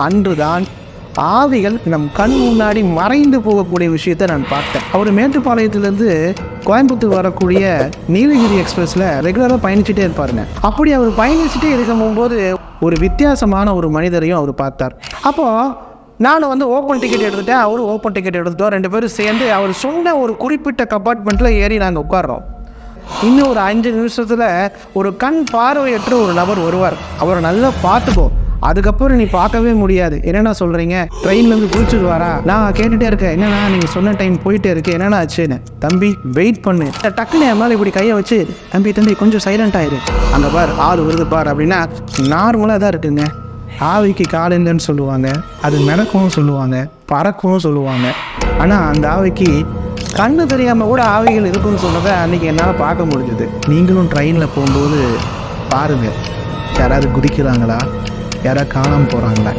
அன்றுதான் ஆவிகள் நம் கண் முன்னாடி மறைந்து போகக்கூடிய விஷயத்தை நான் பார்த்தேன். அவர் மேட்டுப்பாளையத்திலேருந்து கோயம்புத்தூர் வரக்கூடிய நீலகிரி எக்ஸ்பிரஸில் ரெகுலராக பயணிச்சுட்டே இருப்பாருங்க. அப்படி அவர் பயணிச்சுட்டே இருக்கும்போது ஒரு வித்தியாசமான ஒரு மனிதரையும் அவர் பார்த்தார். அப்போது நானும் ஓப்பன் டிக்கெட் எடுத்துட்டேன், அவரும் ஓப்பன் டிக்கெட் எடுத்துட்டோம். 2 பேரும் சேர்ந்து அவர் சொன்ன ஒரு குறிப்பிட்ட கம்பார்ட்மெண்ட்டில் ஏறி நாங்கள் உட்கார்றோம். இன்னும் ஒரு 5 நிமிஷத்தில் ஒரு கண் பார்வையற்ற ஒரு நபர் வருவார். அவரை நல்லா பார்த்துக்கோ, அதுக்கப்புறம் நீ பார்க்கவே முடியாது. என்னென்ன சொல்கிறீங்க, ட்ரெயின்லேருந்து குளிச்சுடுவாரா? நான் கேட்டுகிட்டே இருக்கேன், என்னண்ணா நீங்கள் சொன்ன டைம் போயிட்டே இருக்கு, என்னென்ன ஆச்சுன்னு. தம்பி வெயிட் பண்ணு. டக்குன்னு என் மேலே இப்படி கையை வச்சு, தம்பி கொஞ்சம் சைலண்ட் ஆயிரு, அங்கே பார் ஆள் வருது பார் அப்படின்னா நார்மலாக தான் இருக்குங்க. ஆவிக்கு கால் இல்லைன்னு சொல்லுவாங்க, அது நடக்கவும் சொல்லுவாங்க, பறக்கவும் சொல்லுவாங்க. ஆனால் அந்த ஆவிக்கு கண்ணு தெரியாமல் கூட ஆவிகள் இருக்குன்னு சொன்னதை அன்றைக்கி என்னால் பார்க்க முடிஞ்சுது. நீங்களும் ட்ரெயினில் போகும்போது பாருங்கள், யாராவது குதிக்கிறாங்களா, யாராவது காணாமல் போகிறாங்களா.